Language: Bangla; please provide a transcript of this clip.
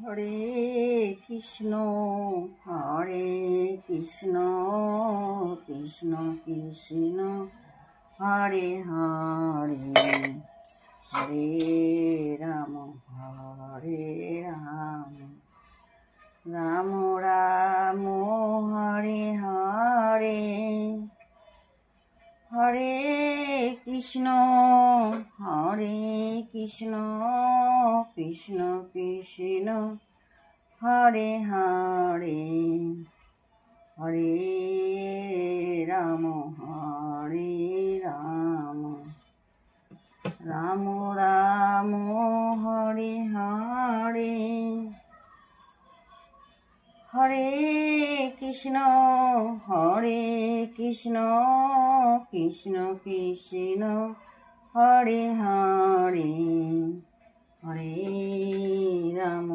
হরে কৃষ্ণ হরে কৃষ্ণ কৃষ্ণ কৃষ্ণ হরে হরে হরে রাম হরে রাম রাম রাম হরে হরে হরে কৃষ্ণ কৃষ্ণ কৃষ্ণ হরে হরে হরে রাম রাম রাম হরে হরে হরে কৃষ্ণ কৃষ্ণ কৃষ্ণ হরে হরে হরে রাম